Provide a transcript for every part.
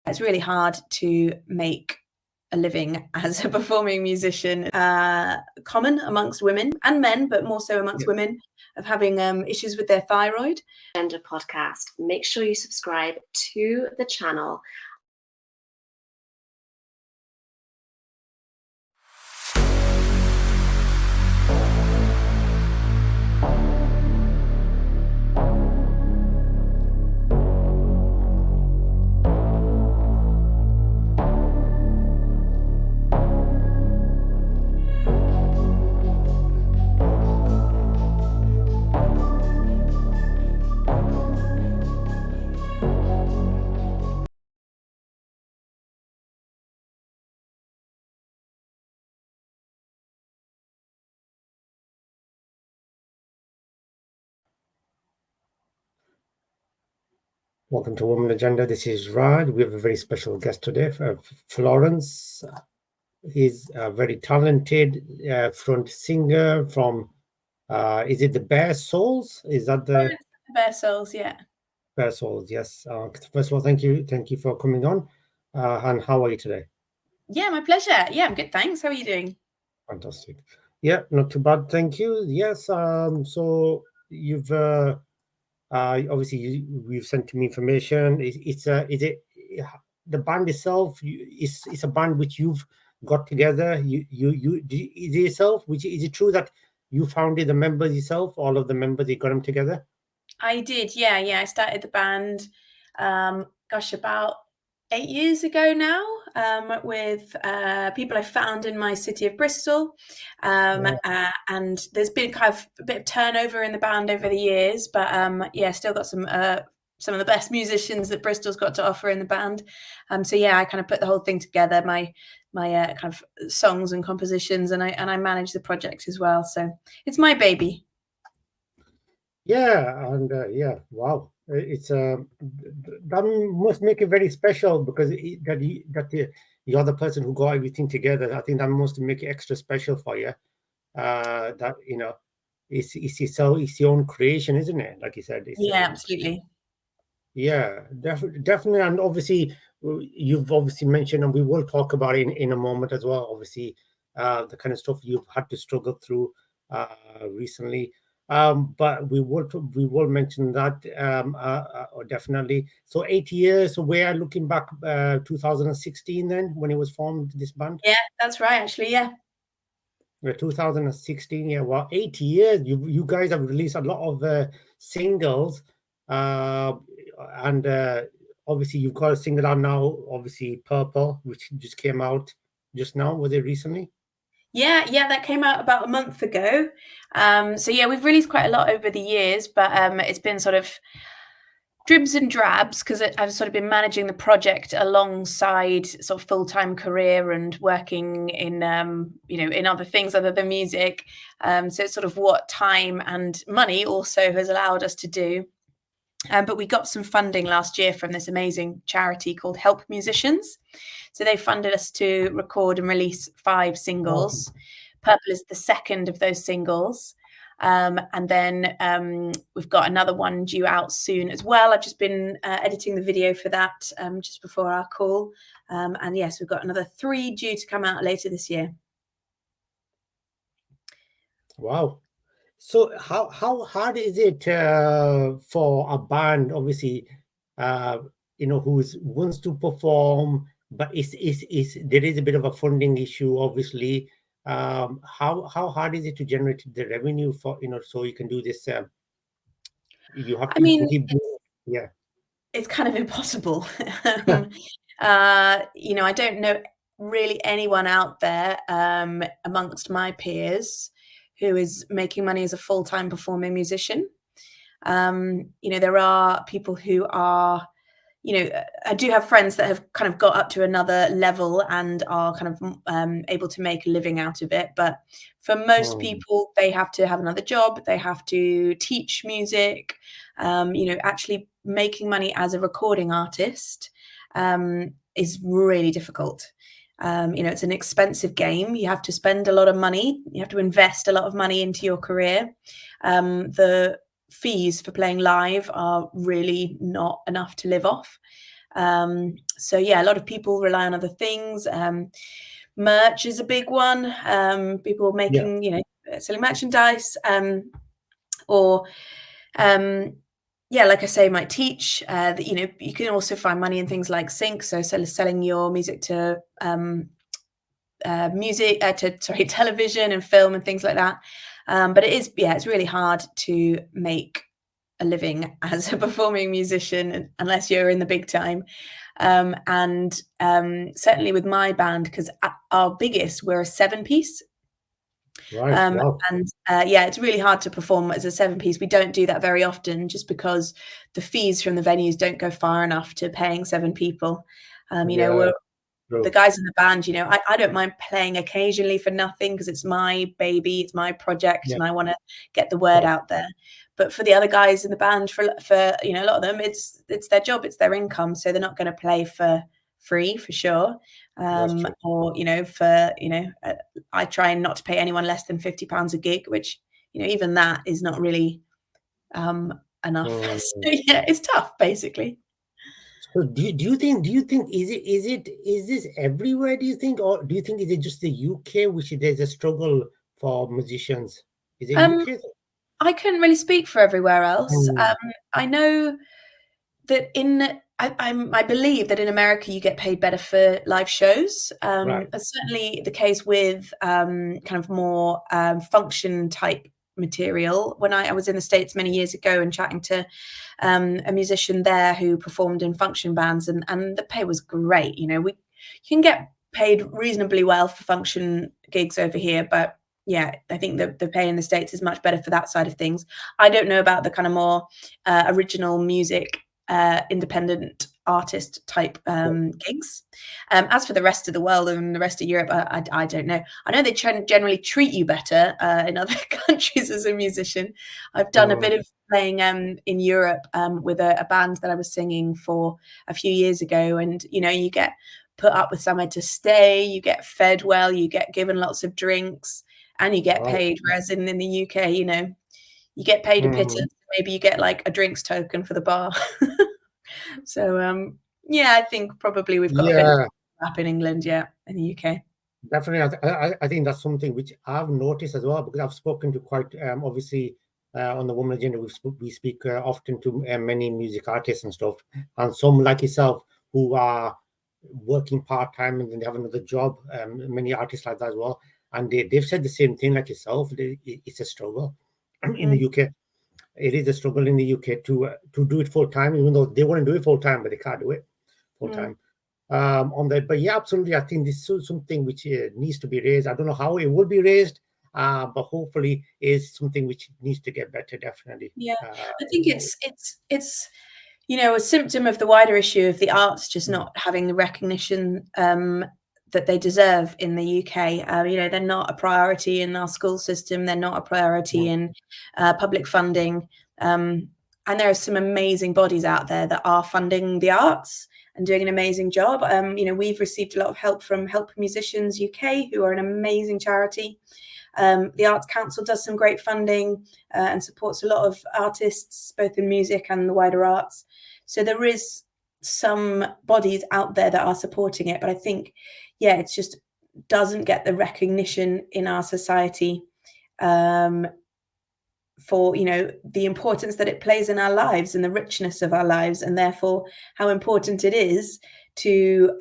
It's really hard to make a living as a performing musician. Common amongst women and men, but more so amongst women, of having issues with their thyroid. Gender podcast. Make sure you subscribe to the channel. Welcome to Woman Agenda. This is Rad. We have a very special guest today, Florence. He's a very talented front singer from, is it the Bare Souls? Is that the Bare Souls? Yeah. Bare Souls, yes. First of all, thank you for coming on. And how are you today? Yeah, my pleasure. Yeah, I'm good, thanks. How are you doing? Fantastic. Yeah, not too bad, thank you. Yes. So you've obviously you've sent me information. Is it the band itself? It's a band which you've got together. Is it yourself? Which is it true that you founded the members yourself? All of the members, you got them together? I did. Yeah. I started the band, about 8 years ago now, with people I found in my city of Bristol. And there's been kind of a bit of turnover in the band over the years, but still got some of the best musicians that Bristol's got to offer in the band. So yeah, I kind of put the whole thing together, my kind of songs and compositions, and I manage the project as well. So it's my baby. Yeah, and wow, it's that must make it very special because you're the person who got everything together. I think that must make it extra special for you. That it's your own creation, isn't it? Like you said. Absolutely. Yeah, definitely, and obviously you've obviously mentioned, and we will talk about it in a moment as well. Obviously, the kind of stuff you've had to struggle through recently. But we will mention that definitely. So 8 years. So we are looking back 2016 then when it was formed, this band. Yeah, that's right. Actually, yeah. 2016. Yeah, well, 8 years. You guys have released a lot of singles, and obviously you've got a single out now. Obviously, Purple, which just came out just now. Was it recently? Yeah, that came out about a month ago. So yeah, we've released quite a lot over the years, but it's been sort of dribs and drabs because I've sort of been managing the project alongside sort of full-time career and working in in other things other than music. So it's sort of what time and money also has allowed us to do. But we got some funding last year from this amazing charity called Help Musicians. So they funded us to record and release 5 singles. Purple is the second of those singles. And then we've got another one due out soon as well. I've just been editing the video for that just before our call. And yes, we've got another 3 due to come out later this year. Wow. So how hard is it for a band, obviously, who wants to perform, but there is a bit of a funding issue, obviously. How hard is it to generate the revenue for so you can do this? You have to. Yeah. It's kind of impossible. I don't know really anyone out there amongst my peers who is making money as a full-time performing musician. There are people who are, I do have friends that have kind of got up to another level and are kind of able to make a living out of it. But for most people, they have to have another job. They have to teach music. Actually making money as a recording artist is really difficult. It's an expensive game. You have to spend a lot of money. You have to invest a lot of money into your career. The fees for playing live are really not enough to live off. So yeah, a lot of people rely on other things. Merch is a big one. People making, selling merchandise, or yeah, like I say, might teach that, you can also find money in things like sync. So selling your music to television and film and things like that. But it's really hard to make a living as a performing musician unless you're in the big time. And certainly with my band, because our biggest, we're a 7-piece. Right. Wow. And it's really hard to perform as a 7-piece. We don't do that very often just because the fees from the venues don't go far enough to paying 7 people. Yeah. The guys in the band, I don't mind playing occasionally for nothing because it's my baby, it's my project, and I want to get the word out there. But for the other guys in the band, for a lot of them, it's their job, it's their income, so they're not going to play for free for sure. Or I try not to pay anyone less than £50 a gig, which even that is not really enough. So yeah, it's tough basically. So do you think is this everywhere, do you think, or do you think is it just the UK which there's a struggle for musicians? Is it UK? I couldn't really speak for everywhere else. I know that I believe that in America you get paid better for live shows. Right. That's certainly the case with kind of more function type material. When I was in the States many years ago and chatting to a musician there who performed in function bands, and the pay was great. You can get paid reasonably well for function gigs over here, but yeah, I think the pay in the States is much better for that side of things. I don't know about the kind of more original music, independent artist type gigs. As for the rest of the world and the rest of Europe, I don't know. I know they generally treat you better in other countries as a musician. I've done a bit of playing in Europe with a band that I was singing for a few years ago, and you get put up with somewhere to stay, you get fed well, you get given lots of drinks, and you get paid. Whereas in the UK, you get paid a pittance. Maybe you get like a drinks token for the bar. So I think probably we've got a bit of rap in England, in the UK. Definitely, I think that's something which I've noticed as well, because I've spoken to quite obviously on the Woman Agenda. We speak often to many music artists and stuff, and some like yourself who are working part-time and then they have another job. Many artists like that as well, and they've said the same thing like yourself. It's a struggle in the UK. It is a struggle in the UK to do it full time, even though they want to do it full time, but they can't do it full time. On that, but yeah, absolutely, I think this is something which needs to be raised. I don't know how it will be raised, but hopefully is something which needs to get better. Definitely. I think it's a symptom of the wider issue of the arts just not having the recognition that they deserve in the UK. They're not a priority in our school system. They're not a priority in public funding. And there are some amazing bodies out there that are funding the arts and doing an amazing job. We've received a lot of help from Help Musicians UK, who are an amazing charity. The Arts Council does some great funding and supports a lot of artists, both in music and the wider arts. So there is some bodies out there that are supporting it, but I think, it just doesn't get the recognition in our society for the importance that it plays in our lives and the richness of our lives, and therefore how important it is to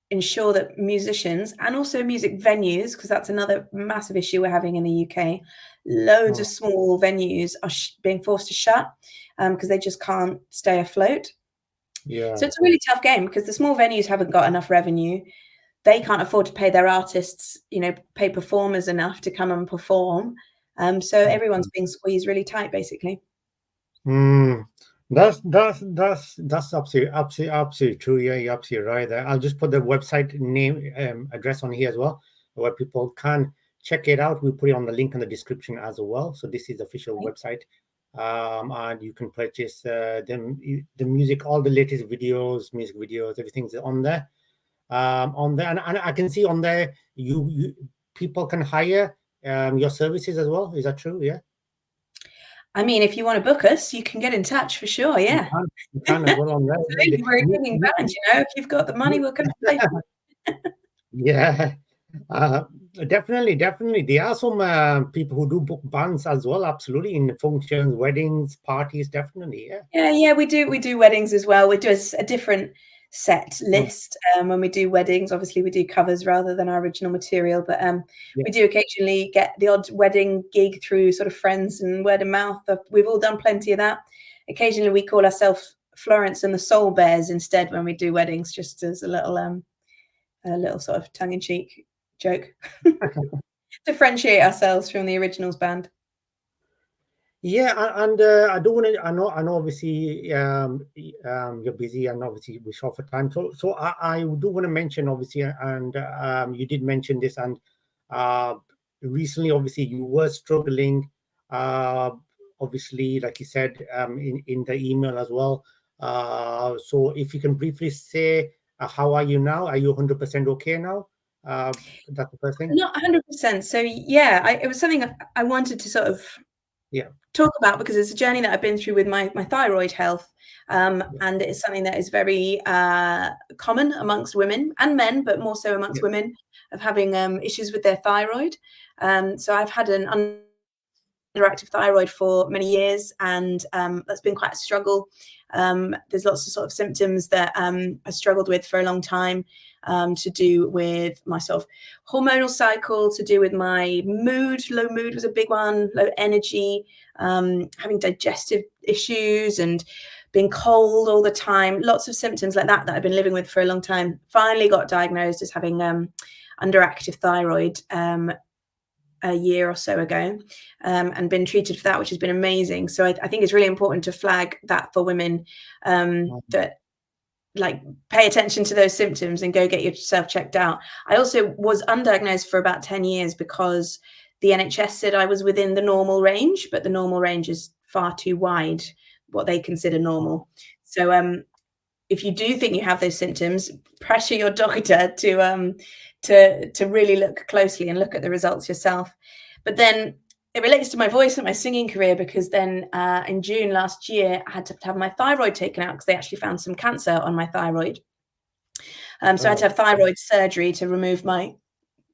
ensure that musicians and also music venues, because that's another massive issue we're having in the UK. Loads of small venues are being forced to shut because they just can't stay afloat. So it's a really tough game because the small venues haven't got enough revenue. They can't afford to pay their artists, pay performers enough to come and perform. So everyone's being squeezed really tight, basically. That's absolutely true. Yeah, you're absolutely right there. I'll just put the website name, address on here as well, where people can check it out. We'll put it on the link in the description as well. So this is the official website, and you can purchase the music, all the latest videos, music videos, everything's on there. And I can see on there you people can hire your services as well. Is that true? Yeah. I mean, if you want to book us, you can get in touch for sure. Yeah. You can as well on Absolutely. We're a giving band, If you've got the money, we'll come and play for you. Yeah, uh, definitely, definitely. There are some people who do book bands as well. Absolutely, in functions, weddings, parties. Definitely, yeah. Yeah, we do weddings as well. We do a different set Mm, list when we do weddings. Obviously, we do covers rather than our original material, but yeah. we do occasionally get the odd wedding gig through sort of friends and word of mouth. We've all done plenty of that. Occasionally, we call ourselves Florence and the Soul Bears instead when we do weddings, just as a little sort of tongue-in-cheek joke. Differentiate ourselves from the originals band. Yeah, and I don't want to. I know. Obviously, you're busy, and obviously we're short for time. So I do want to mention, obviously, and you did mention this, and uh, recently, obviously, you were struggling. Uh, Obviously, like you said, in the email as well. So if you can briefly say, how are you now? Are you 100% okay now? That's the first thing. Not 100%. So yeah, it was something I wanted to sort of Yeah, talk about because it's a journey that I've been through with my thyroid health, yeah, and it's something that is very common amongst women and men, but more so amongst yeah, women, of having issues with their thyroid. So I've had an underactive thyroid for many years, and that's been quite a struggle. There's lots of sort of symptoms that I struggled with for a long time, to do with my sort of hormonal cycle, to do with my mood. Low mood was a big one, low energy, having digestive issues and being cold all the time. Lots of symptoms like that I've been living with for a long time. Finally got diagnosed as having underactive thyroid a year or so ago, and been treated for that, which has been amazing. So I think it's really important to flag that for women, that like pay attention to those symptoms and go get yourself checked out. I also was undiagnosed for about 10 years because the NHS said I was within the normal range, but the normal range is far too wide, what they consider normal. So if you do think you have those symptoms, pressure your doctor to really look closely and look at the results yourself. But then it relates to my voice and my singing career, because then in June last year, I had to have my thyroid taken out because they actually found some cancer on my thyroid. So I had to oh, have thyroid surgery to remove my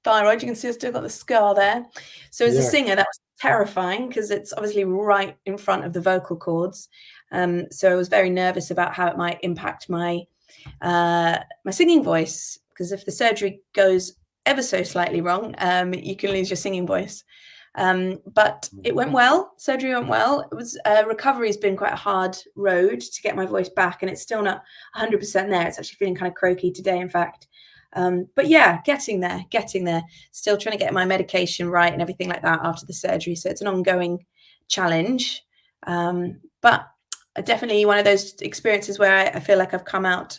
thyroid. You can see I've still got the scar there. So as a yeah. singer, that was terrifying because it's obviously right in front of the vocal cords. So I was very nervous about how it might impact my my singing voice, because if the surgery goes ever so slightly wrong, you can lose your singing voice. But it went well. Surgery went well. It was recovery has been quite a hard road to get my voice back, and it's still not 100% there. It's actually feeling kind of croaky today, in fact. But yeah, getting there. Still trying to get my medication right and everything like that after the surgery. So it's an ongoing challenge. But definitely one of those experiences where I feel like I've come out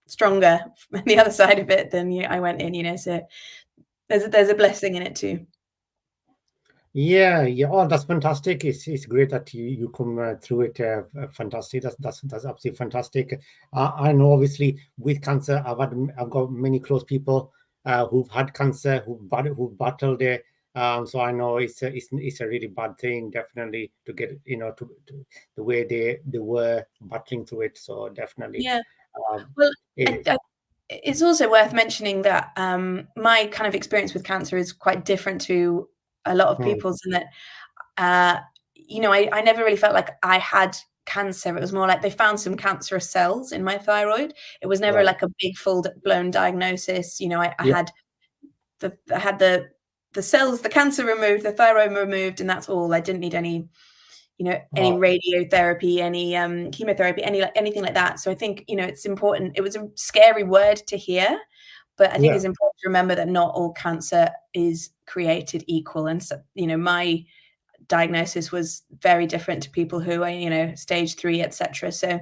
stronger on the other side of it than I went in. So there's a blessing in it too. Yeah, yeah. Oh, that's fantastic. It's great that you come through it. Fantastic. That's absolutely fantastic. I know, obviously, with cancer, I've got many close people who've had cancer, who've battled it. So I know it's a really bad thing, definitely, to get to the way they were battling through it. So definitely, Yeah. um, Well, it, it's also worth mentioning that my kind of experience with cancer is quite different to a lot of mm, people's, in that I never really felt like I had cancer. It was more like they found some cancerous cells in my thyroid. It was never right. like a big full blown diagnosis. I Yeah. had the cells, the cancer removed, the thyroid removed, and that's all. I didn't need any Oh, radiotherapy, any chemotherapy, anything like that. So I think it's important. It was a scary word to hear, but I think yeah. it's important to remember that not all cancer is created equal. And so, my diagnosis was very different to people who are stage 3, etc. So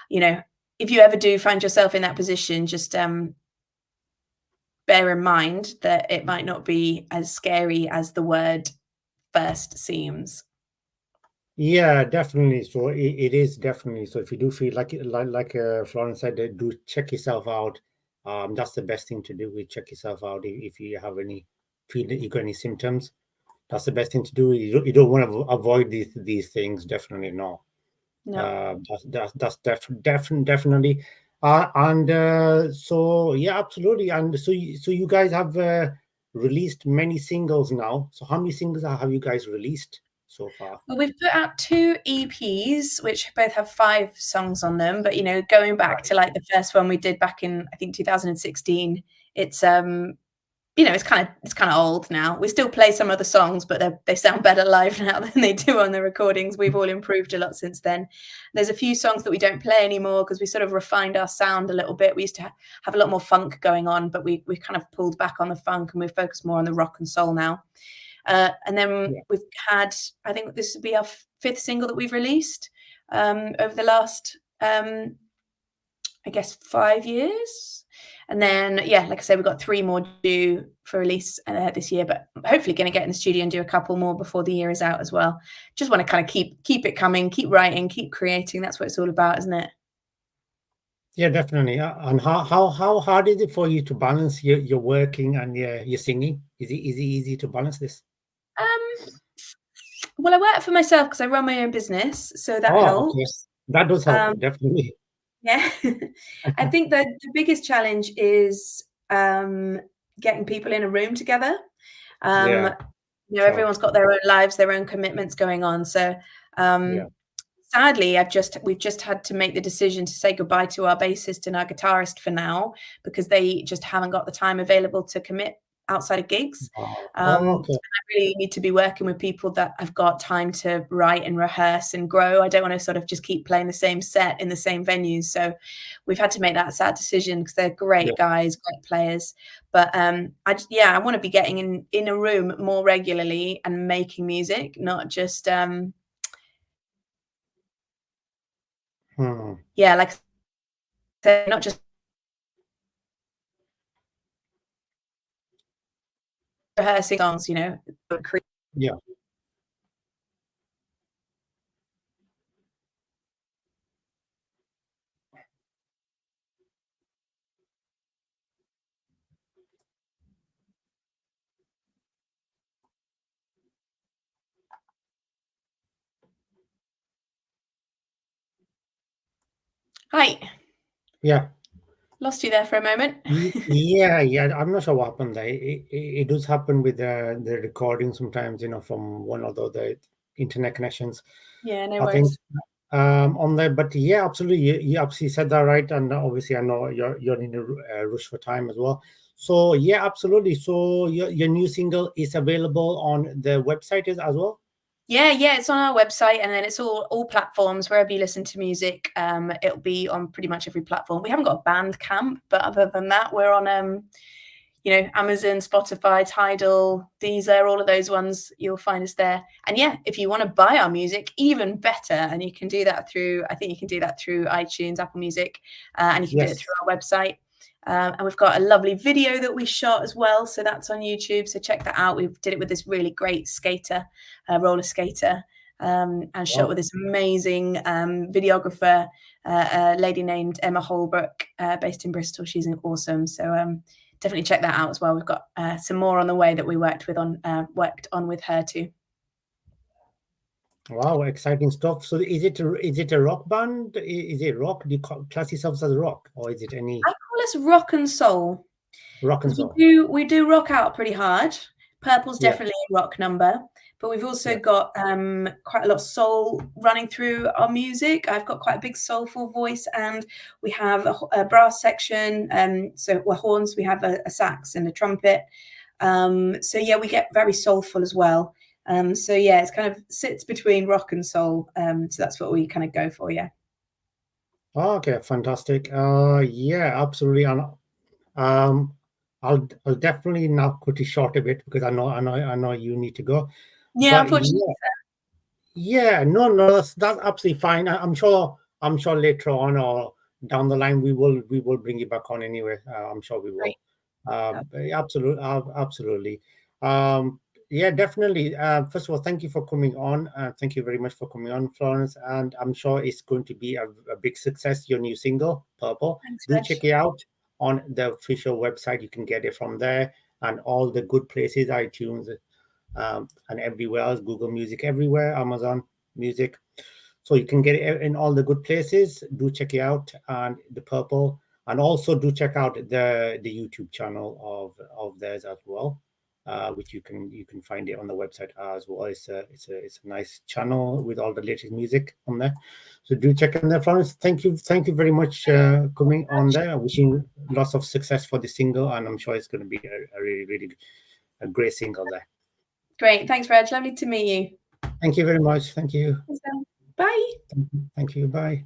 if you ever do find yourself in that position, just bear in mind that it might not be as scary as the word first seems. Yeah, definitely. So it is definitely. So if you do feel like Florence said, do check yourself out. That's the best thing to do. Is check yourself out if you have any feel that you got any symptoms. That's the best thing to do. You don't want to avoid these things. Definitely no. No. Definitely. And so yeah, absolutely. And so you guys have released many singles now. So how many singles have you guys released so far? Well, we've put out 2 EPs, which both have 5 songs on them. But, going back to, like, the first one we did back in, I think, 2016, it's, it's kinda old now. We still play some of the songs, but they sound better live now than they do on the recordings. We've all improved a lot since then. There's a few songs that we don't play anymore because we sort of refined our sound a little bit. We used to have a lot more funk going on, but we kind of pulled back on the funk, and we focus more on the rock and soul now. And then Yeah. we've had, I think this would be our 5th single that we've released over the last, I guess, 5 years. And then, yeah, like I said, we've got 3 more due for release this year, but hopefully going to get in the studio and do a couple more before the year is out as well. Just want to kind of keep it coming, keep writing, keep creating. That's what it's all about, isn't it? Yeah, definitely. And how hard is it for you to balance your working and your singing? Is it easy to balance this? Um, well, I work for myself because I run my own business, so that Oh, okay. helps. That does help, Um, definitely. Yeah. I think the biggest challenge is getting people in a room together. Um, Yeah, sure. Everyone's got their own lives, their own commitments going on. So Yeah, sadly, we've just had to make the decision to say goodbye to our bassist and our guitarist for now because they just haven't got the time available to commit outside of gigs. oh, And okay. I really need to be working with people that have got time to write and rehearse and grow. I don't want to sort of just keep playing the same set in the same venues. So we've had to make that sad decision because they're Yeah. great guys, great players. But I want to be getting in a room more regularly and making music, not just Hmm. like I said, not just rehearsing songs, Yeah. Hi, Yeah. lost you there for a moment. Yeah. I'm not sure what happened there. It does happen with the recording sometimes, from one or the other internet connections. Yeah, no I think worries. on there, but yeah, absolutely. You absolutely said that right, and obviously I know you're in a rush for time as well. So yeah, absolutely. So your new single is available on the website as well. Yeah, it's on our website, and then it's all platforms wherever you listen to music. It'll be on pretty much every platform. We haven't got a Bandcamp, but other than that, we're on Amazon, Spotify, Tidal, Deezer, all of those ones. You'll find us there. And yeah, if you want to buy our music, even better. And you can do that I think you can do that through iTunes, Apple Music, and you can do it Yes. through our website. And we've got a lovely video that we shot as well. So that's on YouTube. So check that out. We did it with this really great skater, roller skater, and shot Wow. with this amazing videographer, a lady named Emma Holbrook, based in Bristol. She's awesome. So definitely check that out as well. We've got some more on the way that we worked on with her too. Wow, exciting stuff. So is it a rock band? Is it rock? Do you class yourselves as rock, or is it I any call us rock and soul rock and because we soul? do rock out pretty hard. Purple's Yeah. definitely a rock number, but we've also Yeah. got quite a lot of soul running through our music. I've got quite a big soulful voice, and we have a brass section. So we're horns. We have a sax and a trumpet. So yeah, we get very soulful as well. So yeah, it's kind of sits between rock and soul. So that's what we kind of go for. Yeah. Oh, okay, fantastic. Yeah, absolutely. And um, I'll definitely now cut it short a bit because I know you need to go. Yeah, But unfortunately. yeah, no, that's absolutely fine. I'm sure later on or down the line we will bring you back on anyway. I'm sure we Great. will. Absolutely, absolutely. Um, yeah, definitely. First of all, thank you for coming on. Thank you very much for coming on, Florence. And I'm sure it's going to be a big success. Your new single, Purple. Thanks, Do Reg. check it out on the official website. You can get it from there and all the good places, iTunes, and everywhere else, Google Music everywhere, Amazon Music. So you can get it in all the good places. Do check it out, and The Purple, and also do check out the YouTube channel of theirs as well, which you can find it on the website as well. It's a nice channel with all the latest music on there. So do check in there, Florence. Thank you very much coming on there. Wishing lots of success for the single, and I'm sure it's going to be a really a great single there. Great, thanks, Reg. Lovely to meet you. Thank you very much. Thank you. Bye. Thank you. Bye.